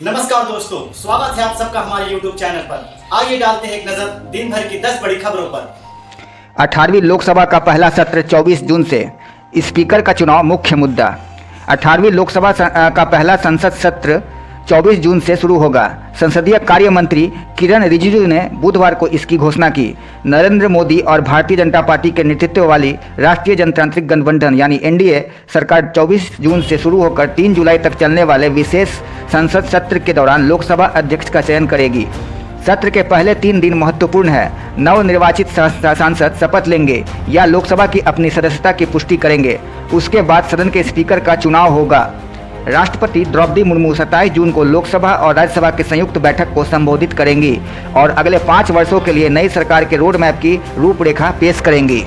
नमस्कार दोस्तों, स्वागत है आप सबका हमारे YouTube चैनल पर। आइए डालते हैं एक नजर दिन भर की 10 बड़ी खबरों पर। 18वीं लोकसभा का पहला सत्र 24 जून से, स्पीकर का चुनाव मुख्य मुद्दा। 18वीं लोकसभा का पहला संसद सत्र 24 जून से शुरू होगा। संसदीय कार्य मंत्री किरण रिजिजू ने बुधवार को इसकी घोषणा की। नरेंद्र मोदी और भारतीय जनता पार्टी के नेतृत्व वाली राष्ट्रीय जनतांत्रिक गठबंधन यानी एनडीए सरकार 24 जून से शुरू होकर 3 जुलाई तक चलने वाले विशेष संसद सत्र के दौरान लोकसभा अध्यक्ष का चयन करेगी। सत्र के पहले 3 दिन महत्वपूर्ण है। नवनिर्वाचित सांसद शपथ लेंगे या लोकसभा की अपनी सदस्यता की पुष्टि करेंगे। उसके बाद सदन के स्पीकर का चुनाव होगा। राष्ट्रपति द्रौपदी मुर्मू 27 जून को लोकसभा और राज्यसभा की संयुक्त बैठक को संबोधित करेंगी और अगले 5 वर्षों के लिए नई सरकार के रोड मैप की रूपरेखा पेश करेंगी।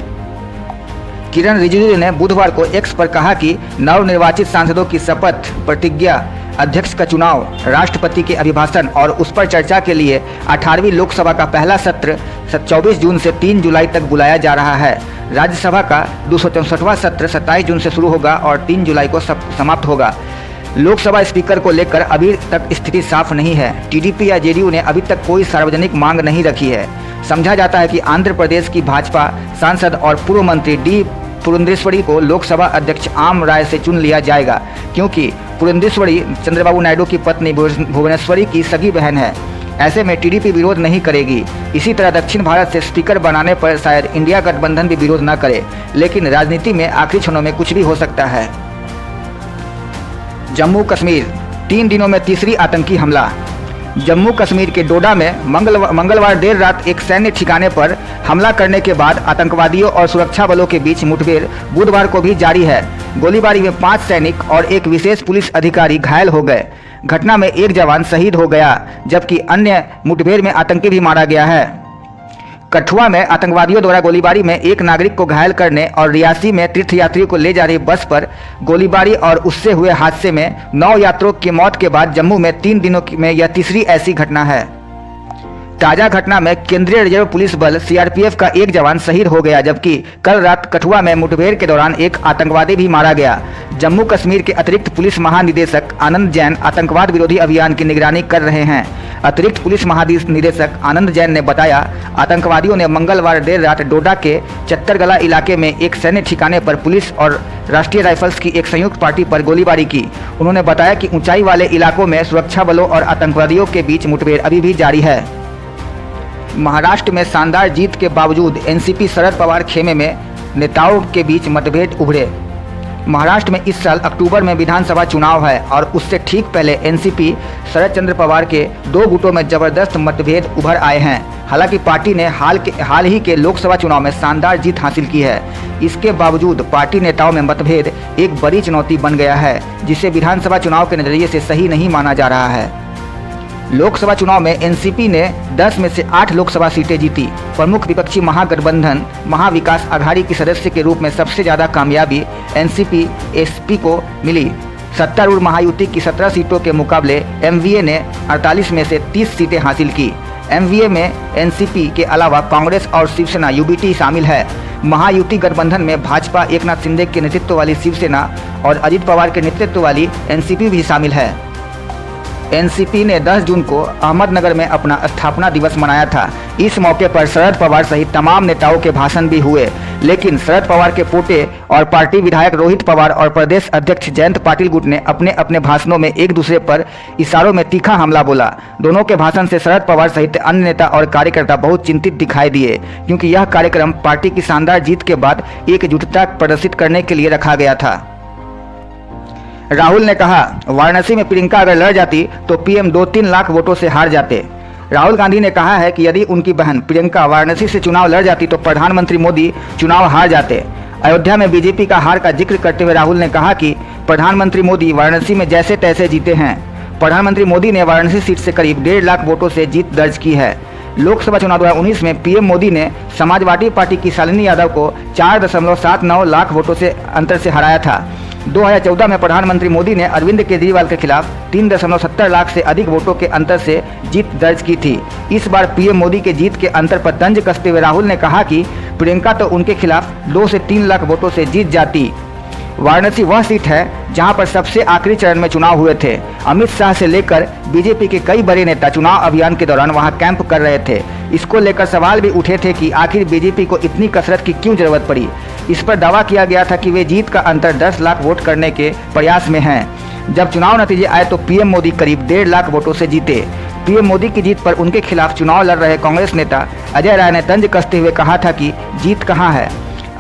किरण रिजिजू ने बुधवार को एक्स पर कहा कि नवनिर्वाचित सांसदों की शपथ, प्रतिज्ञा, अध्यक्ष का चुनाव, राष्ट्रपति के अभिभाषण और उस पर चर्चा के लिए 18वीं लोकसभा का पहला सत्र 24 जून से 3 जुलाई तक बुलाया जा रहा है। राज्यसभा का 264वां सत्र 27 जून से शुरू होगा और 3 जुलाई को समाप्त होगा। लोकसभा स्पीकर को लेकर अभी तक स्थिति साफ नहीं है। टीडीपी या जेडीयू ने अभी तक कोई सार्वजनिक मांग नहीं रखी है। समझा जाता है कि आंध्र प्रदेश की भाजपा सांसद और पूर्व मंत्री डी पुरंदेश्वरी को लोकसभा अध्यक्ष आम राय से चुन लिया जाएगा, क्योंकि पुरंदेश्वरी चंद्रबाबू नायडू की पत्नी भुवनेश्वरी की सगी बहन है। ऐसे में टीडीपी विरोध नहीं करेगी। इसी तरह दक्षिण भारत से स्पीकर बनाने पर शायद इंडिया गठबंधन भी विरोध न करे, लेकिन राजनीति में आखिरी क्षणों में कुछ भी हो सकता है। जम्मू कश्मीर, 3 दिनों में तीसरी आतंकी हमला। जम्मू कश्मीर के डोडा में मंगलवार देर रात एक सैन्य ठिकाने पर हमला करने के बाद आतंकवादियों और सुरक्षा बलों के बीच मुठभेड़ बुधवार को भी जारी है। गोलीबारी में 5 सैनिक और एक विशेष पुलिस अधिकारी घायल हो गए। घटना में एक जवान शहीद हो गया, जबकि अन्य मुठभेड़ में आतंकी भी मारा गया है। कठुआ में आतंकवादियों द्वारा गोलीबारी में एक नागरिक को घायल करने और रियासी में तीर्थयात्रियों को ले जा रही बस पर गोलीबारी और उससे हुए हादसे में 9 यात्रियों की मौत के बाद जम्मू में 3 दिनों में यह तीसरी ऐसी घटना है। ताज़ा घटना में केंद्रीय रिजर्व पुलिस बल सीआरपीएफ का एक जवान शहीद हो गया, जबकि कल रात कठुआ में मुठभेड़ के दौरान एक आतंकवादी भी मारा गया। जम्मू कश्मीर के अतिरिक्त पुलिस महानिदेशक आनंद जैन आतंकवाद विरोधी अभियान की निगरानी कर रहे हैं। अतिरिक्त पुलिस महानिदेशक आनंद जैन ने बताया, आतंकवादियों ने मंगलवार देर रात डोडा के चत्तरगला इलाके में एक सैन्य ठिकाने पर पुलिस और राष्ट्रीय राइफल्स की एक संयुक्त पार्टी पर गोलीबारी की। उन्होंने बताया कि ऊंचाई वाले इलाकों में सुरक्षा बलों और आतंकवादियों के बीच मुठभेड़ अभी भी जारी है। महाराष्ट्र में शानदार जीत के बावजूद एनसीपी शरद पवार खेमे में नेताओं के बीच मतभेद उभरे। महाराष्ट्र में इस साल अक्टूबर में विधानसभा चुनाव है और उससे ठीक पहले एनसीपी शरद चंद्र पवार के 2 गुटों में जबरदस्त मतभेद उभर आए हैं। हालांकि पार्टी ने हाल ही के लोकसभा चुनाव में शानदार जीत हासिल की है। इसके बावजूद पार्टी नेताओं में मतभेद एक बड़ी चुनौती बन गया है, जिसे विधानसभा चुनाव के नजरिए से सही नहीं माना जा रहा है। लोकसभा चुनाव में एनसीपी ने 10 में से 8 लोकसभा सीटें जीती। प्रमुख विपक्षी महागठबंधन महाविकास आघाड़ी की सदस्य के रूप में सबसे ज़्यादा कामयाबी एनसीपी एसपी को मिली। सत्तारूढ़ महायुति की 17 सीटों के मुकाबले एमवीए ने 48 में से 30 सीटें हासिल की। एमवीए में एनसीपी के अलावा कांग्रेस और शिवसेना यूबीटी शामिल है। महायुति गठबंधन में भाजपा एकनाथ शिंदे के नेतृत्व वाली शिवसेना और अजित पवार के नेतृत्व वाली एनसीपी भी शामिल है। एनसीपी ने 10 जून को अहमदनगर में अपना स्थापना दिवस मनाया था। इस मौके पर शरद पवार सहित तमाम नेताओं के भाषण भी हुए, लेकिन शरद पवार के पोते और पार्टी विधायक रोहित पवार और प्रदेश अध्यक्ष जयंत पाटिल गुट ने अपने अपने भाषणों में एक दूसरे पर इशारों में तीखा हमला बोला। दोनों के भाषण से शरद पवार सहित अन्य नेता और कार्यकर्ता बहुत चिंतित दिखाई दिए, क्योंकि यह कार्यक्रम पार्टी की शानदार जीत के बाद एकजुटता प्रदर्शित करने के लिए रखा गया था। राहुल ने कहा, वाराणसी में प्रियंका अगर लड़ जाती तो पीएम 2-3 लाख वोटों से हार जाते। राहुल गांधी ने कहा है कि यदि उनकी बहन प्रियंका वाराणसी से चुनाव लड़ जाती तो प्रधानमंत्री मोदी चुनाव हार जाते। अयोध्या में बीजेपी का हार का जिक्र करते हुए राहुल ने कहा कि प्रधानमंत्री मोदी वाराणसी में जैसे तैसे जीते हैं। प्रधानमंत्री मोदी ने वाराणसी सीट से करीब 1.5 लाख वोटों से जीत दर्ज की है। लोकसभा चुनाव 2019 में पीएम मोदी ने समाजवादी पार्टी की शालिनी यादव को 4.79 लाख वोटों से अंतर से हराया था। 2014 में प्रधानमंत्री मोदी ने अरविंद केजरीवाल के खिलाफ 3.70 लाख से अधिक वोटों के अंतर से जीत दर्ज की थी। इस बार पीएम मोदी के जीत के अंतर पर तंज कसते हुए राहुल ने कहा कि प्रियंका तो उनके खिलाफ 2 से 3 लाख वोटों से जीत जाती। वाराणसी वह सीट है जहां पर सबसे आखिरी चरण में चुनाव हुए थे। अमित शाह से लेकर बीजेपी के कई बड़े नेता चुनाव अभियान के दौरान वहां कैंप कर रहे थे। इसको लेकर सवाल भी उठे थे कि आखिर बीजेपी को इतनी कसरत की क्यों जरूरत पड़ी। इस पर दावा किया गया था कि वे जीत का अंतर 10 लाख वोट करने के प्रयास में हैं। जब चुनाव नतीजे आए तो पीएम मोदी करीब 1.5 लाख वोटों से जीते। पीएम मोदी की जीत पर उनके खिलाफ चुनाव लड़ रहे कांग्रेस नेता अजय राय ने तंज कसते हुए कहा था कि जीत कहां है।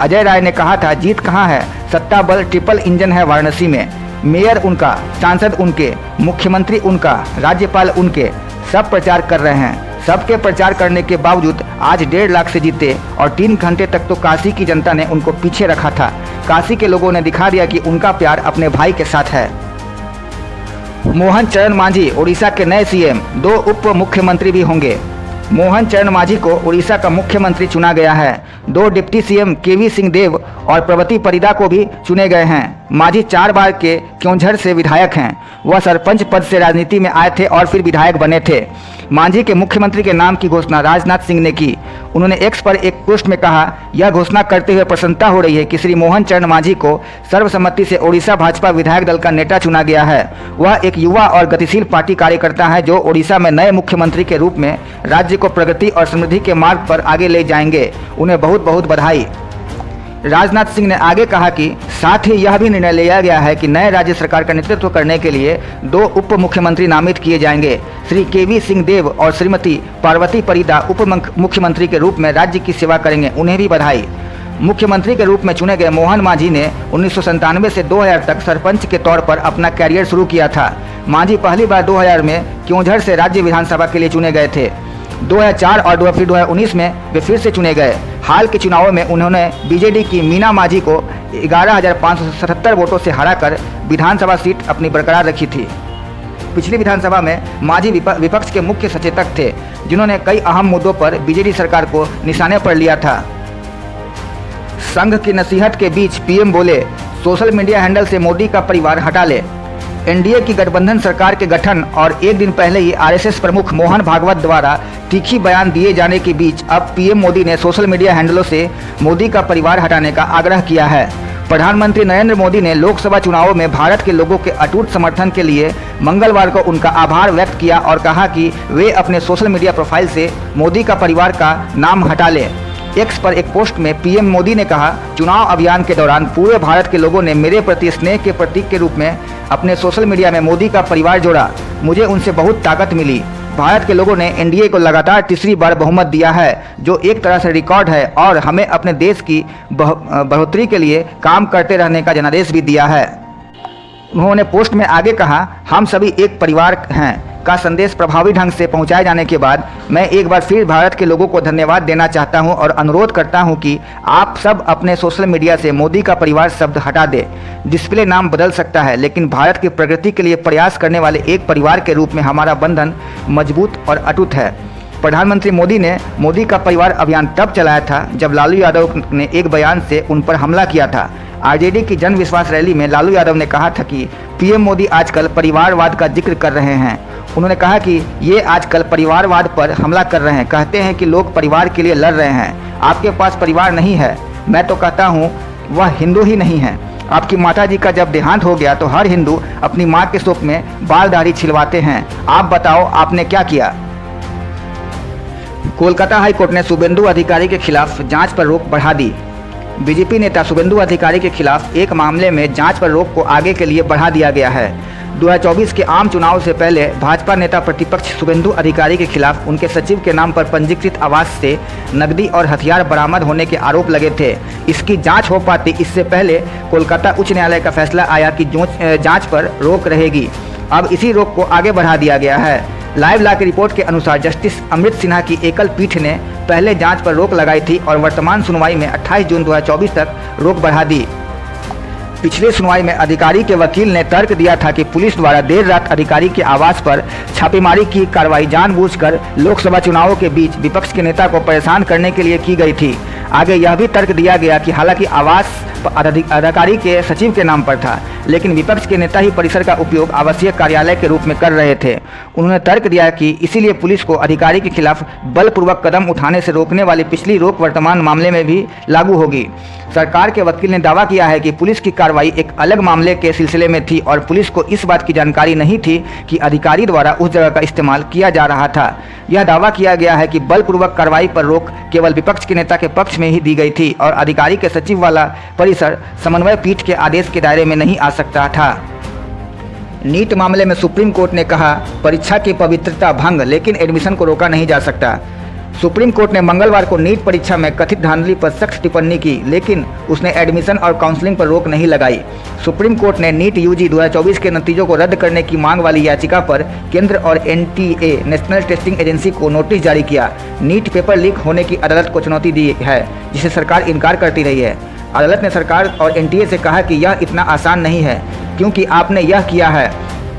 अजय राय ने कहा था, जीत कहां है, सत्ता बल ट्रिपल इंजन है वाराणसी में। मेयर उनका, सांसद उनके, मुख्यमंत्री उनका, राज्यपाल उनके, सब प्रचार कर रहे हैं। सबके प्रचार करने के बावजूद आज 1.5 लाख से जीते और 3 घंटे तक तो काशी की जनता ने उनको पीछे रखा था। काशी के लोगों ने दिखा दिया कि उनका प्यार अपने भाई के साथ है। मोहन चरण मांझी उड़ीसा के नए सीएम, 2 उप मुख्यमंत्री भी होंगे। मोहन चरण मांझी को उड़ीसा का मुख्यमंत्री चुना गया है। 2 डिप्टी सीएम केवी सिंह देव और प्रवती परिदा को भी चुने गए हैं। मांझी 4 बार के क्योंझर से विधायक हैं। वह सरपंच पद से राजनीति में आए थे और फिर विधायक बने थे। मांझी के मुख्यमंत्री के नाम की घोषणा राजनाथ सिंह ने की। उन्होंने एक्स पर एक पोस्ट में कहा, यह घोषणा करते हुए प्रसन्नता हो रही है कि श्री मोहन चरण मांझी को सर्वसम्मति से उड़ीसा भाजपा विधायक दल का नेता चुना गया है। वह एक युवा और गतिशील पार्टी कार्यकर्ता है जो उड़ीसा में नए मुख्यमंत्री के रूप में राज्य को प्रगति और समृद्धि के मार्ग पर आगे ले जाएंगे। उन्हें बहुत बहुत बधाई। राजनाथ सिंह ने आगे कहा कि साथ ही यह भी निर्णय लिया गया है कि नए राज्य सरकार का नेतृत्व करने के लिए 2 उप मुख्यमंत्री नामित किए जाएंगे। श्री केवी सिंह देव और श्रीमती पार्वती परिदा उप मुख्यमंत्री के रूप में राज्य की सेवा करेंगे। उन्हें भी बधाई। मुख्यमंत्री के रूप में चुने गए मोहन मांझी ने 1997 से 2000 तक सरपंच के तौर पर अपना कैरियर शुरू किया था। मांझी पहली बार 2000 में क्योंझर से राज्य विधानसभा के लिए चुने गए थे। 2004 और फिर 2019 में वे फिर से चुने गए। हाल के चुनावों में उन्होंने बीजेडी की मीना मांझी को 11,577 वोटों से हराकर विधानसभा सीट अपनी बरकरार रखी थी। पिछली विधानसभा में मांझी विपक्ष के मुख्य सचेतक थे, जिन्होंने कई अहम मुद्दों पर बीजेडी सरकार को निशाने पर लिया था। संघ की नसीहत के बीच पीएम बोले, सोशल मीडिया हैंडल से मोदी का परिवार हटा ले। एनडीए की गठबंधन सरकार के गठन और एक दिन पहले ही आरएसएस प्रमुख मोहन भागवत द्वारा तीखी बयान दिए जाने के बीच अब पीएम मोदी ने सोशल मीडिया हैंडलों से मोदी का परिवार हटाने का आग्रह किया है। प्रधानमंत्री नरेंद्र मोदी ने लोकसभा चुनावों में भारत के लोगों के अटूट समर्थन के लिए मंगलवार को उनका आभार व्यक्त किया और कहा कि वे अपने सोशल मीडिया प्रोफाइल से मोदी का परिवार का नाम हटा लें। एक्स पर एक पोस्ट में पीएम मोदी ने कहा, चुनाव अभियान के दौरान पूरे भारत के लोगों ने मेरे प्रति स्नेह के प्रतीक के रूप में अपने सोशल मीडिया में मोदी का परिवार जोड़ा। मुझे उनसे बहुत ताकत मिली। भारत के लोगों ने एनडीए को लगातार तीसरी बार बहुमत दिया है, जो एक तरह से रिकॉर्ड है, और हमें अपने देश की बढ़ोतरी के लिए काम करते रहने का जनादेश भी दिया है। उन्होंने पोस्ट में आगे कहा, हम सभी एक परिवार हैं का संदेश प्रभावी ढंग से पहुंचाए जाने के बाद मैं एक बार फिर भारत के लोगों को धन्यवाद देना चाहता हूं और अनुरोध करता हूं कि आप सब अपने सोशल मीडिया से मोदी का परिवार शब्द हटा दें। डिस्प्ले नाम बदल सकता है, लेकिन भारत की प्रगति के लिए प्रयास करने वाले एक परिवार के रूप में हमारा बंधन मजबूत और अटूट है। प्रधानमंत्री मोदी ने मोदी का परिवार अभियान तब चलाया था जब लालू यादव ने एक बयान से उन पर हमला किया था। आरजेडी की जन विश्वास रैली में लालू यादव ने कहा था कि पीएम मोदी आजकल परिवारवाद का जिक्र कर रहे हैं। उन्होंने कहा कि ये आजकल परिवारवाद पर हमला कर रहे हैं, कहते हैं कि लोग परिवार के लिए लड़ रहे हैं। आपके पास परिवार नहीं है। मैं तो कहता हूँ वह हिंदू ही नहीं है। आपकी माताजी का जब देहांत हो गया तो हर हिंदू अपनी माँ के शोक में बाल दाढ़ी छिलवाते हैं। आप बताओ आपने क्या किया। कोलकाता हाई कोर्ट ने शुभेंदु अधिकारी के खिलाफ जांच पर रोक बढ़ा दी। बीजेपी नेता शुभेंदु अधिकारी के खिलाफ एक मामले में जांच पर रोक को आगे के लिए बढ़ा दिया गया है। 2024 के आम चुनाव से पहले भाजपा नेता प्रतिपक्ष शुभेंदु अधिकारी के खिलाफ उनके सचिव के नाम पर पंजीकृत आवास से नकदी और हथियार बरामद होने के आरोप लगे थे। इसकी जांच हो पाती इससे पहले कोलकाता उच्च न्यायालय का फैसला आया कि जांच पर रोक रहेगी। अब इसी रोक को आगे बढ़ा दिया गया है। लाइव ला की रिपोर्ट के अनुसार जस्टिस अमृत सिन्हा की एकल पीठ ने पहले जांच पर रोक लगाई थी और वर्तमान सुनवाई में 28 जून 2024 तक रोक बढ़ा दी। पिछली सुनवाई में अधिकारी के वकील ने तर्क दिया था कि पुलिस द्वारा देर रात अधिकारी के आवास पर छापेमारी की कार्रवाई जानबूझकर लोकसभा चुनावों के बीच विपक्ष के नेता को परेशान करने के लिए की गई थी। आगे यह भी तर्क दिया गया कि हालांकि आवास अधिकारी के सचिव के नाम पर था, लेकिन विपक्ष के नेता ही परिसर का उपयोग आवश्यक कार्यालय के रूप में कर रहे थे। उन्होंने तर्क दिया कि इसीलिए पुलिस को अधिकारी के खिलाफ बलपूर्वक कदम उठाने से रोकने वाली पिछली रोक वर्तमान मामले में भी लागू होगी। सरकार के वकील ने दावा किया है कि पुलिस की कार्रवाई एक अलग मामले के सिलसिले में थी और पुलिस को इस बात की जानकारी नहीं थी कि अधिकारी द्वारा उस जगह का इस्तेमाल किया जा रहा था। यह दावा किया गया है कि बलपूर्वक कार्रवाई पर रोक केवल विपक्ष के नेता के पक्ष में ही दी गई थी और अधिकारी के सचिव वाला परिसर समन्वय पीठ के आदेश के दायरे में नहीं आ सकता था। नीट मामले में सुप्रीम कोर्ट ने कहा, परीक्षा की पवित्रता भंग, लेकिन एडमिशन को रोका नहीं जा सकता। सुप्रीम कोर्ट ने मंगलवार को नीट परीक्षा में कथित धांधली पर सख्त टिप्पणी की, लेकिन उसने एडमिशन और काउंसलिंग पर रोक नहीं लगाई। सुप्रीम कोर्ट ने नीट यूजी 2024 के नतीजों को रद्द करने की मांग वाली याचिका पर केंद्र और एनटीए नेशनल टेस्टिंग एजेंसी को नोटिस जारी किया। नीट पेपर लीक होने की अदालत को चुनौती दी है, जिसे सरकार इनकार करती रही है। अदालत ने सरकार और एनटीए से कहा कि यह इतना आसान नहीं है, क्योंकि आपने यह किया है।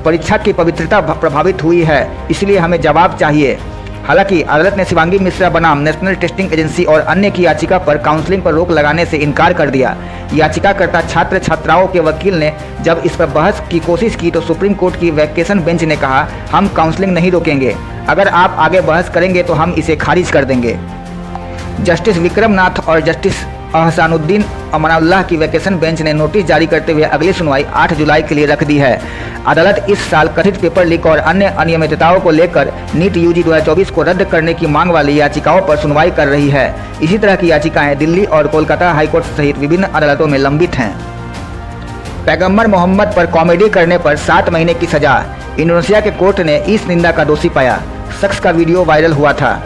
परीक्षा की पवित्रता प्रभावित हुई है, इसलिए हमें जवाब चाहिए। हालांकि अदालत ने शिवांगी मिश्रा बनाम नेशनल टेस्टिंग एजेंसी और अन्य की याचिका पर काउंसलिंग पर रोक लगाने से इनकार कर दिया। याचिकाकर्ता छात्र छात्राओं के वकील ने जब इस पर बहस की कोशिश की तो सुप्रीम कोर्ट की वैकेशन बेंच ने कहा, हम काउंसलिंग नहीं रोकेंगे, अगर आप आगे बहस करेंगे तो हम इसे खारिज कर देंगे। जस्टिस विक्रम नाथ और जस्टिस अहसानुद्दीन अमानुल्लाह की वैकेशन बेंच ने नोटिस जारी करते हुए अगली सुनवाई 8 जुलाई के लिए रख दी है। अदालत इस साल कथित पेपर लीक और अन्य अनियमितताओं को लेकर नीट यूजी 2024 को रद्द करने की मांग वाली याचिकाओं पर सुनवाई कर रही है। इसी तरह की याचिकाएं दिल्ली और कोलकाता हाईकोर्ट सहित विभिन्न अदालतों में लंबित हैं। पैगंबर मोहम्मद पर कॉमेडी करने पर 7 महीने की सजा, इंडोनेशिया के कोर्ट ने इस निंदा का दोषी पाया। शख्स का वीडियो वायरल हुआ था।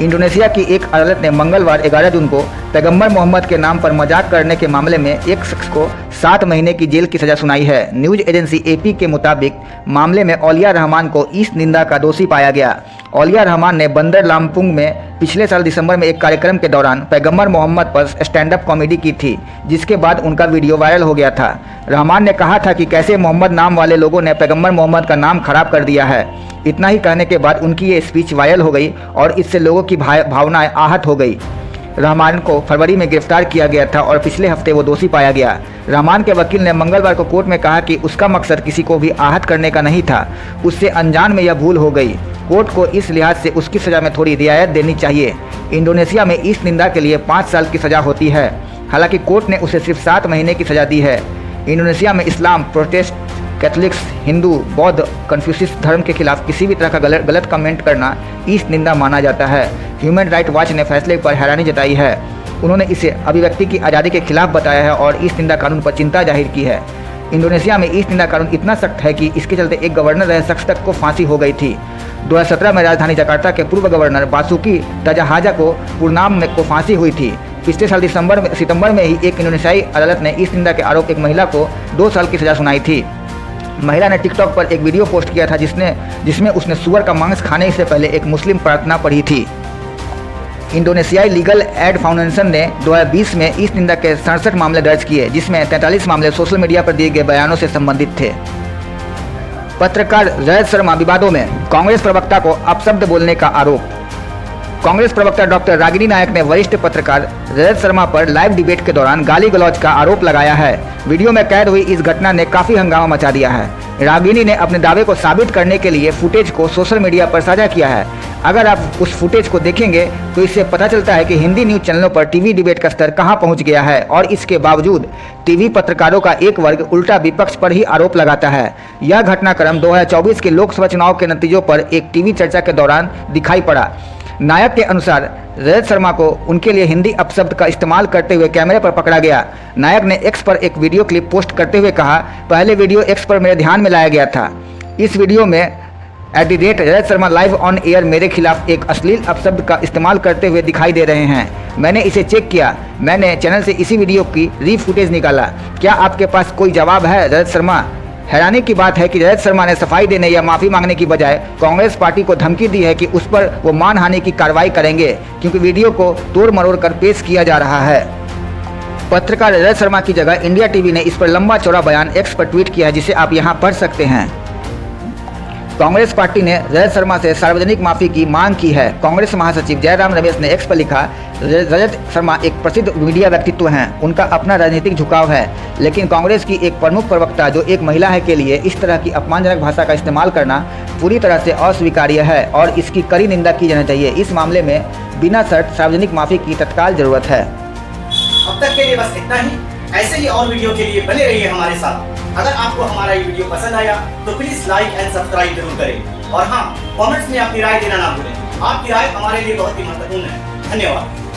इंडोनेशिया की एक अदालत ने मंगलवार 11 जून को पैगंबर मोहम्मद के नाम पर मजाक करने के मामले में एक शख्स को 7 महीने की जेल की सजा सुनाई है। न्यूज एजेंसी एपी के मुताबिक मामले में औलिया रहमान को इस निंदा का दोषी पाया गया। औलिया रहमान ने बंदर लामपुंग में पिछले साल दिसंबर में एक कार्यक्रम के दौरान पैगंबर मोहम्मद पर स्टैंड अप कॉमेडी की थी, जिसके बाद उनका वीडियो वायरल हो गया था। रहमान ने कहा था कि कैसे मोहम्मद नाम वाले लोगों ने पैगंबर मोहम्मद का नाम खराब कर दिया है। इतना ही कहने के बाद उनकी ये स्पीच वायरल हो गई और इससे लोगों की भावनाएं आहत हो गई। रहमान को फरवरी में गिरफ्तार किया गया था और पिछले हफ्ते वो दोषी पाया गया। रहमान के वकील ने मंगलवार को कोर्ट में कहा कि उसका मकसद किसी को भी आहत करने का नहीं था, उससे अनजान में यह भूल हो गई। कोर्ट को इस लिहाज से उसकी सज़ा में थोड़ी रियायत देनी चाहिए। इंडोनेशिया में इस निंदा के लिए 5 साल की सज़ा होती है, हालांकि कोर्ट ने उसे सिर्फ 7 महीने की सज़ा दी है। इंडोनेशिया में इस्लाम, प्रोटेस्ट, कैथोलिक्स, हिंदू, बौद्ध, कन्फ्यूशियस धर्म के खिलाफ किसी भी तरह का गलत कमेंट करना इस निंदा माना जाता है। ह्यूमन राइट वॉच ने फैसले पर हैरानी जताई है। उन्होंने इसे अभिव्यक्ति की आज़ादी के खिलाफ बताया है और इस निंदा कानून पर चिंता जाहिर की है। इंडोनेशिया में इस निंदा कानून इतना सख्त है कि इसके चलते एक गवर्नर रहे शख्स तक को फांसी हो गई थी। 2017 में राजधानी जकार्ता के पूर्व गवर्नर बासुकी तजाहाजा को पुरनाम में को फांसी हुई थी। पिछले साल सितंबर में ही एक इंडोनेशियाई अदालत ने इस निंदा के आरोप एक महिला को 2 साल की सजा सुनाई थी। महिला ने टिकटॉक पर एक वीडियो पोस्ट किया था जिसमें उसने सुअर का मांस खाने से पहले एक मुस्लिम प्रार्थना पढ़ी थी। इंडोनेशियाई लीगल एड फाउंडेशन ने 2020 में इस निंदा के 67 मामले दर्ज किए, जिसमें 43 मामले सोशल मीडिया पर दिए गए बयानों से संबंधित थे। पत्रकार रजत शर्मा विवादों में, कांग्रेस प्रवक्ता को अपशब्द बोलने का आरोप। कांग्रेस प्रवक्ता डॉक्टर रागिनी नायक ने वरिष्ठ पत्रकार रजत शर्मा पर लाइव डिबेट के दौरान गाली गलौज का आरोप लगाया है। वीडियो में कैद हुई इस घटना ने काफी हंगामा मचा दिया है। रागिनी ने अपने दावे को साबित करने के लिए फुटेज को सोशल मीडिया पर साझा किया है। अगर आप उस फुटेज को देखेंगे तो इससे पता चलता है कि हिंदी न्यूज चैनलों पर टीवी डिबेट का स्तर कहां पहुंच गया है और इसके बावजूद टीवी पत्रकारों का एक वर्ग उल्टा विपक्ष पर ही आरोप लगाता है। यह घटनाक्रम 2024 के लोकसभा चुनाव के नतीजों पर एक टीवी चर्चा के दौरान दिखाई पड़ा। नायक के अनुसार रजत शर्मा को उनके लिए हिंदी अपशब्द का इस्तेमाल करते हुए कैमरे पर पकड़ा गया। नायक ने एक्स पर एक वीडियो क्लिप पोस्ट करते हुए कहा, पहले वीडियो एक्स पर मेरे ध्यान में लाया गया था। इस वीडियो में Rajat Sharma live on air मेरे खिलाफ एक अश्लील अपशब्द का इस्तेमाल करते हुए दिखाई दे रहे हैं। मैंने इसे चेक किया, मैंने चैनल से इसी वीडियो की री-फुटेज निकाला। क्या आपके पास कोई जवाब है? रजत शर्मा। हैरानी की बात है कि रजत शर्मा ने सफाई देने या माफ़ी मांगने की बजाय कांग्रेस पार्टी को धमकी दी है कि उस पर वो मानहानि की कार्रवाई करेंगे, क्योंकि वीडियो को तोड़ मरोड़ कर पेश किया जा रहा है। पत्रकार रजत शर्मा की जगह इंडिया टीवी ने इस पर लंबा चौड़ा बयान एक्स पर ट्वीट किया है, जिसे आप यहाँ पढ़ सकते हैं। कांग्रेस पार्टी ने रजत शर्मा से सार्वजनिक माफी की मांग की है। कांग्रेस महासचिव जयराम रमेश ने एक्स पर लिखा, रजत शर्मा एक प्रसिद्ध मीडिया व्यक्तित्व हैं, उनका अपना राजनीतिक झुकाव है, लेकिन कांग्रेस की एक प्रमुख प्रवक्ता जो एक महिला है के लिए इस तरह की अपमानजनक भाषा का इस्तेमाल करना पूरी तरह से अस्वीकार्य है और इसकी कड़ी निंदा की जानी चाहिए। इस मामले में बिना शर्त सार्वजनिक माफी की तत्काल जरूरत है। अब तक के लिए बस इतना ही। ऐसे ही और वीडियो के लिए बने रहिए हमारे साथ। अगर आपको हमारा ये वीडियो पसंद आया तो प्लीज लाइक एंड सब्सक्राइब जरूर करें और हाँ, कमेंट्स में अपनी राय देना ना भूलें। आपकी राय हमारे लिए बहुत ही महत्वपूर्ण है। धन्यवाद।